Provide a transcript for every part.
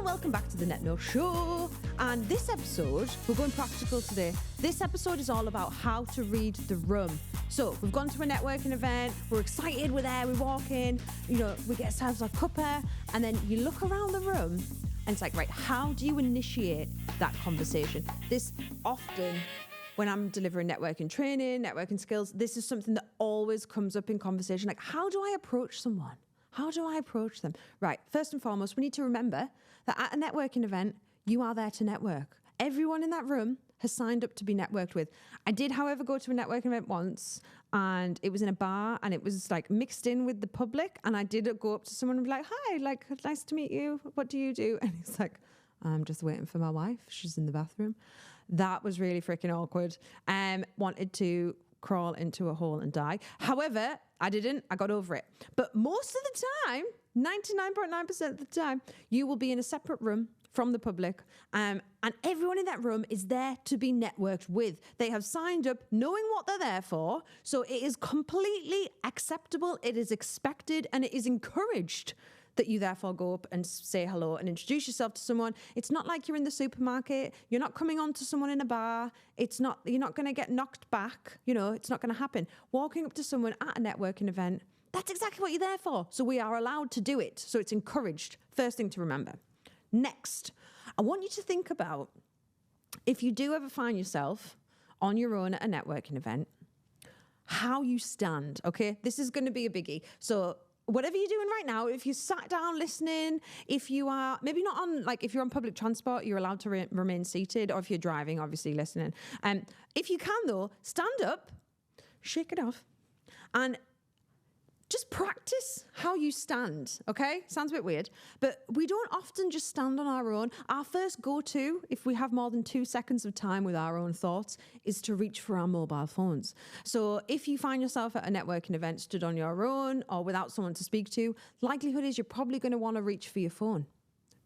welcome back to the NetKno Show. And this episode, we're going practical today. This episode is all about how to read the room. So we've gone to a networking event, we're excited, we're there, we walk in, we get ourselves a cuppa, and then you look around the room and it's like, right, how do you initiate that conversation? This often, when I'm delivering networking training, networking skills, this is something that always comes up in conversation. Like, how do I approach someone? How do I approach them? Right, first and foremost, we need to remember that at a networking event, you are there to network. Everyone in that room has signed up to be networked with. I did, however, go to a networking event once, and it was in a bar, and it was like mixed in with the public, and I did go up to someone and be like, hi, like, nice to meet you. What do you do? And he's like, I'm just waiting for my wife. She's in the bathroom. That was really freaking awkward. Wanted to crawl into a hole and die. However, I didn't. I got over it. But most of the time, 99.9% of the time, you will be in a separate room from the public, and everyone in that room is there to be networked with. They have signed up knowing what they're there for, so it is completely acceptable, it is expected, and it is encouraged that you therefore go up and say hello and introduce yourself to someone. It's not like you're in the supermarket. You're not coming on to someone in a bar. You're not going to get knocked back. It's not going to happen. Walking up to someone at a networking event, that's exactly what you're there for. So we are allowed to do it. So it's encouraged. First thing to remember. Next, I want you to think about, if you do ever find yourself on your own at a networking event, how you stand, okay? This is going to be a biggie. So whatever you're doing right now, if you sat down listening, if you are, maybe not on, like if you're on public transport, you're allowed to remain seated, or if you're driving, obviously listening. If you can though, stand up, shake it off, and just practice how you stand, okay? Sounds a bit weird, but we don't often just stand on our own. Our first go-to, if we have more than 2 seconds of time with our own thoughts, is to reach for our mobile phones. So if you find yourself at a networking event stood on your own or without someone to speak to, likelihood is you're probably going to want to reach for your phone.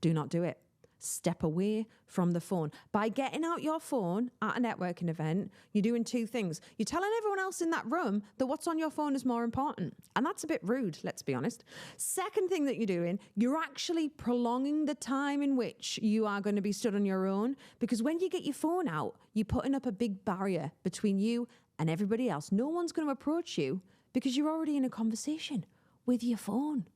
Do not do it. Step away from the phone. By getting out your phone at a networking event, you're doing two things. You're telling everyone else in that room that what's on your phone is more important. And that's a bit rude, let's be honest. Second thing that you're doing, you're actually prolonging the time in which you are going to be stood on your own, because when you get your phone out, you're putting up a big barrier between you and everybody else. No one's going to approach you because you're already in a conversation with your phone.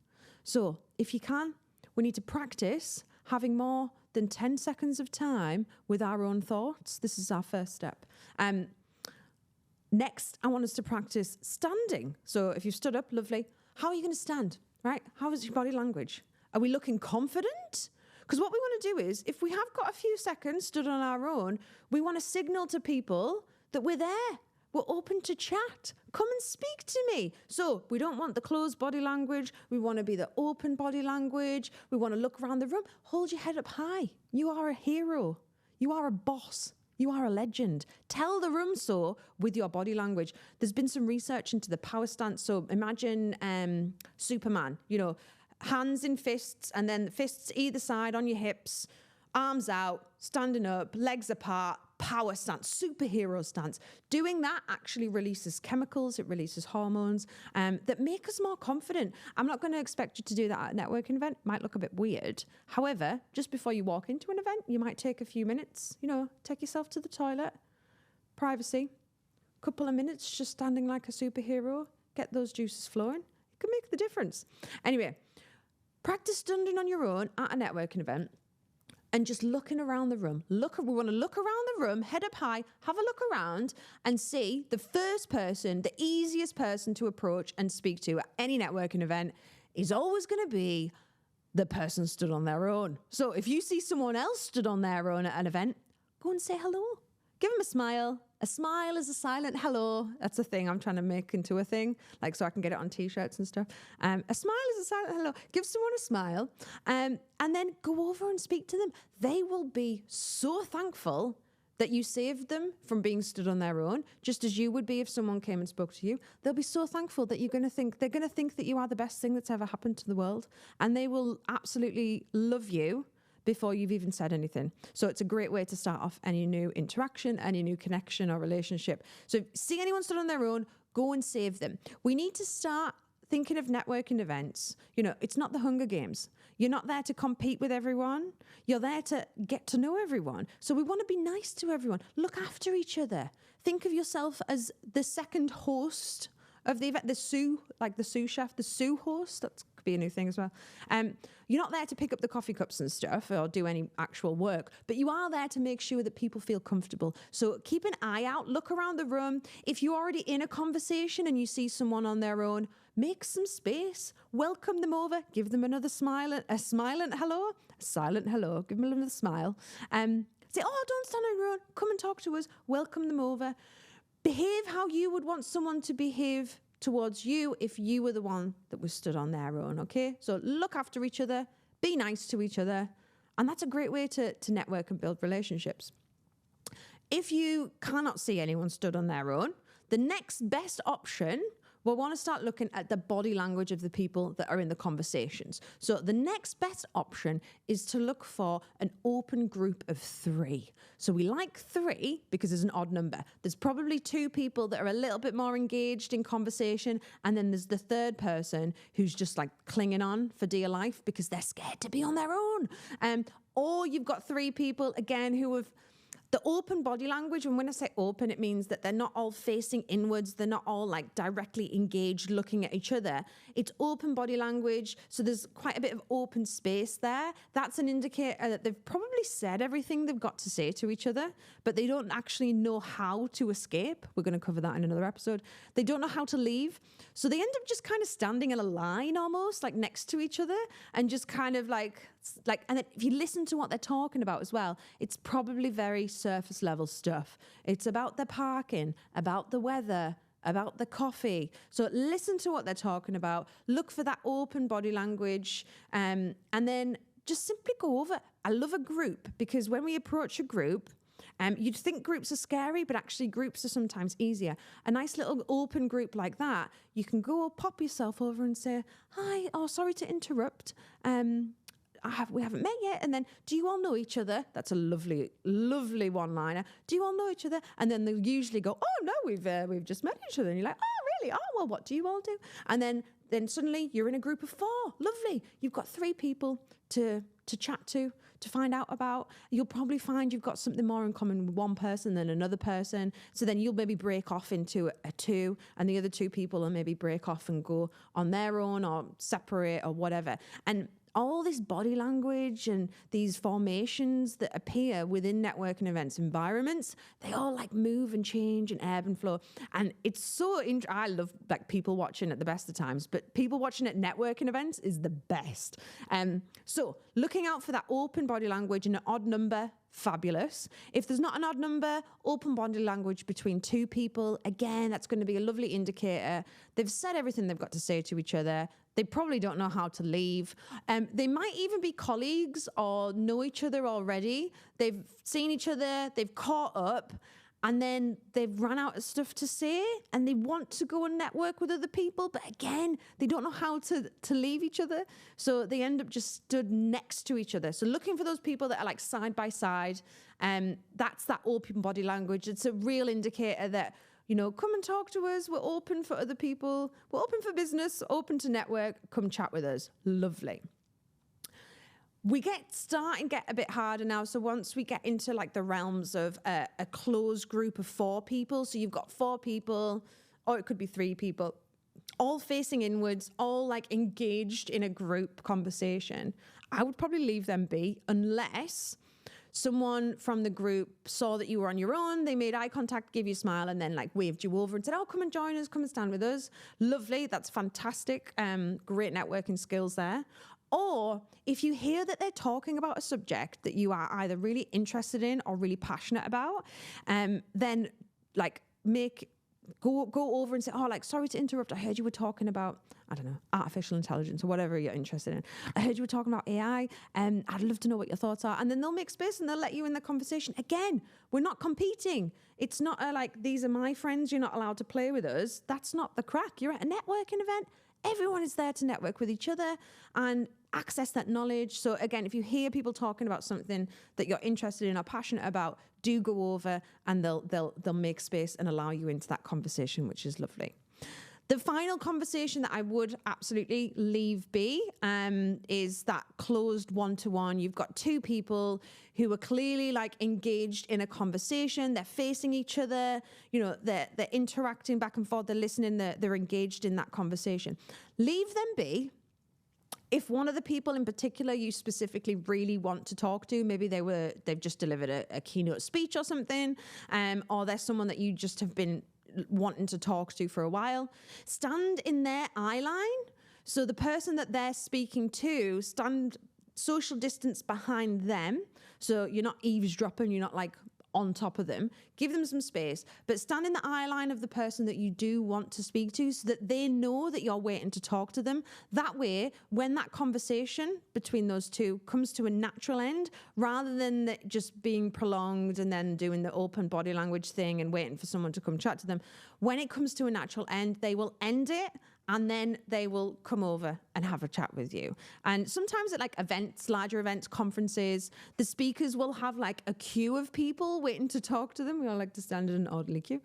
So if you can, we need to practice having more than 10 seconds of time with our own thoughts. This is our first step. Next, I want us to practice standing. So if you've stood up, lovely. How are you going to stand, right? How is your body language? Are we looking confident? Because what we want to do is, if we have got a few seconds stood on our own, we want to signal to people that we're there. We're open to chat. Come and speak to me. So we don't want the closed body language. We want to be the open body language. We want to look around the room. Hold your head up high. You are a hero. You are a boss. You are a legend. Tell the room so with your body language. There's been some research into the power stance. So imagine Superman, hands in fists, and then fists either side on your hips, arms out, standing up, legs apart, power stance, superhero stance. Doing that actually releases chemicals, it releases hormones that make us more confident. I'm not going to expect you to do that at a networking event. It might look a bit weird. However, just before you walk into an event, you might take a few minutes, take yourself to the toilet, privacy, couple of minutes just standing like a superhero, get those juices flowing. It can make the difference. Anyway, practice standing on your own at a networking event. And just looking around the room. We want to look around the room, head up high, have a look around and see the first person, the easiest person to approach and speak to at any networking event is always going to be the person stood on their own. So if you see someone else stood on their own at an event, go and say hello. Give them a smile. A smile is a silent hello. That's a thing I'm trying to make into a thing, like so I can get it on t-shirts and stuff. A smile is a silent hello. Give someone a smile and then go over and speak to them. They will be so thankful that you saved them from being stood on their own, just as you would be if someone came and spoke to you. They'll be so thankful that they're going to think that you are the best thing that's ever happened to the world. And they will absolutely love you before you've even said anything. So it's a great way to start off any new interaction, any new connection or relationship. So if you see anyone stood on their own, go and save them. We need to start thinking of networking events. It's not the Hunger Games. You're not there to compete with everyone. You're there to get to know everyone. So we want to be nice to everyone. Look after each other. Think of yourself as the second host of the event, the sous chef, the sous host. That could be a new thing as well. You're not there to pick up the coffee cups and stuff or do any actual work, but you are there to make sure that people feel comfortable. So keep an eye out, look around the room. If you're already in a conversation and you see someone on their own, make some space, welcome them over, give them another smile, a silent hello, give them another smile. Say, oh, don't stand on your own, come and talk to us, welcome them over. Behave how you would want someone to behave towards you if you were the one that was stood on their own, okay? So look after each other, be nice to each other, and that's a great way to network and build relationships. If you cannot see anyone stood on their own, the next best option, we'll want to start looking at the body language of the people that are in the conversations. So the next best option is to look for an open group of 3. So we like 3 because it's an odd number. There's probably 2 people that are a little bit more engaged in conversation, and then there's the third person who's just like clinging on for dear life because they're scared to be on their own. Or you've got 3 people, again, who have the open body language, and when I say open, it means that they're not all facing inwards. They're not all like directly engaged looking at each other. It's open body language, so there's quite a bit of open space there. That's an indicator that they've probably said everything they've got to say to each other, but they don't actually know how to escape. We're going to cover that in another episode. They don't know how to leave, so they end up just kind of standing in a line almost, like next to each other, and just kind of like, and then if you listen to what they're talking about as well, it's probably very surface level stuff. It's about the parking, about the weather, about the coffee. So listen to what they're talking about, look for that open body language, and then just simply go over. I love a group because when we approach a group, you'd think groups are scary, but actually groups are sometimes easier. A nice little open group like that, you can go pop yourself over and say, hi, oh, sorry to interrupt. We haven't met yet. And then, do you all know each other? That's a lovely, lovely one-liner. Do you all know each other? And then they usually go, oh, no, we've just met each other. And you're like, oh, really? Oh, well, what do you all do? And then suddenly you're in a group of 4. Lovely. You've got 3 people to chat to find out about. You'll probably find you've got something more in common with one person than another person. So then you'll maybe break off into a 2, and the other 2 people will maybe break off and go on their own or separate or whatever. And all this body language and these formations that appear within networking events environments, they all like move and change and ebb and flow. And it's so I love like people watching at the best of times, but people watching at networking events is the best. So looking out for that open body language and an odd number, fabulous. If there's not an odd number, open body language between 2 people, again, that's going to be a lovely indicator. They've said everything they've got to say to each other. They probably don't know how to leave. They might even be colleagues or know each other already. They've seen each other, they've caught up, and then they've run out of stuff to say and they want to go and network with other people. But again, they don't know how to leave each other. So they end up just stood next to each other. So looking for those people that are like side by side, that's that open body language. It's a real indicator that, you know, come and talk to us. We're open for other people. We're open for business, open to network. Come chat with us. Lovely. We starting to get a bit harder now. So once we get into like the realms of a closed group of 4 people, so you've got 4 people, or it could be 3 people, all facing inwards, all like engaged in a group conversation, I would probably leave them be unless someone from the group saw that you were on your own, they made eye contact, gave you a smile, and then like waved you over and said, oh, come and join us, come and stand with us. Lovely, that's fantastic. Great networking skills there. Or if you hear that they're talking about a subject that you are either really interested in or really passionate about, then like go over and say, oh, like, sorry to interrupt. I heard you were talking about, I don't know, artificial intelligence or whatever you're interested in. I heard you were talking about AI, and I'd love to know what your thoughts are. And then they'll make space and they'll let you in the conversation. Again, we're not competing. It's not like, these are my friends, you're not allowed to play with us. That's not the crack. You're at a networking event. Everyone is there to network with each other and access that knowledge. So again, if you hear people talking about something that you're interested in or passionate about, do go over and they'll make space and allow you into that conversation, which is lovely. The final conversation that I would absolutely leave be is that closed one-to-one. You've got two people who are clearly like engaged in a conversation. They're facing each other. You know, they're interacting back and forth. They're listening. They're engaged in that conversation. Leave them be. If one of the people in particular you specifically really want to talk to, maybe they've just delivered a keynote speech or something, or there's someone that you just have been wanting to talk to for a while, stand in their eye line. So the person that they're speaking to, stand social distance behind them. So you're not eavesdropping, you're not like on top of them. Give them some space, but stand in the eye line of the person that you do want to speak to so that they know that you're waiting to talk to them. That way, when that conversation between those two comes to a natural end, rather than just being prolonged and then doing the open body language thing and waiting for someone to come chat to them, when it comes to a natural end, they will end it and then they will come over and have a chat with you. And sometimes at like events, larger events, conferences, the speakers will have like a queue of people waiting to talk to them. We all like to stand in an orderly queue,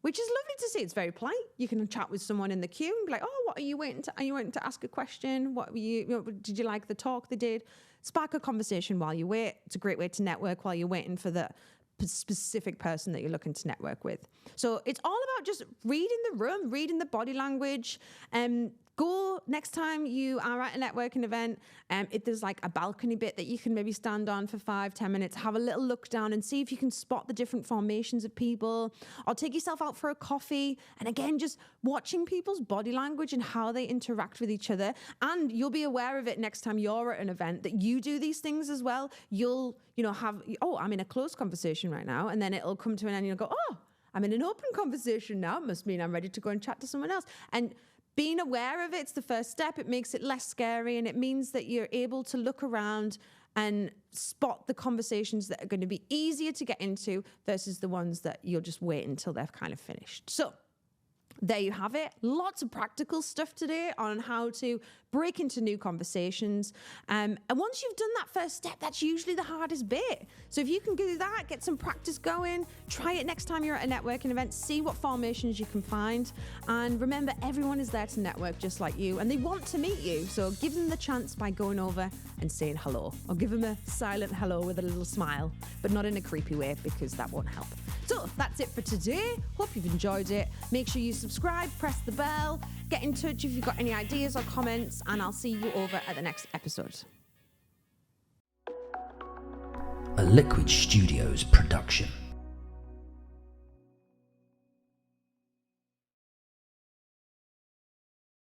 which is lovely to see. It's very polite. You can chat with someone in the queue and be like, oh, what are you waiting to? Are you waiting to ask a question? What were did you like the talk they did? Spark a conversation while you wait. It's a great way to network while you're waiting for the specific person that you're looking to network with. So it's all about just reading the room, reading the body language. Go next time you are at a networking event, if there's like a balcony bit that you can maybe stand on for 5-10 minutes, have a little look down and see if you can spot the different formations of people, or take yourself out for a coffee. And again, just watching people's body language and how they interact with each other. And you'll be aware of it next time you're at an event that you do these things as well. You'll, have, I'm in a closed conversation right now. And then it'll come to an end and you'll go, I'm in an open conversation now. It must mean I'm ready to go and chat to someone else. And being aware of it's the first step. It makes it less scary, and it means that you're able to look around and spot the conversations that are going to be easier to get into versus the ones that you'll just wait until they're kind of finished. So there you have it. Lots of practical stuff today on how to break into new conversations. And once you've done that first step, that's usually the hardest bit. So if you can do that, get some practice going, try it next time you're at a networking event, see what formations you can find. And remember, everyone is there to network just like you, and they want to meet you. So give them the chance by going over and saying hello, or give them a silent hello with a little smile, but not in a creepy way, because that won't help. So that's it for today. Hope you've enjoyed it. Make sure you subscribe, press the bell, get in touch if you've got any ideas or comments, and I'll see you over at the next episode. A Liquid Studios production.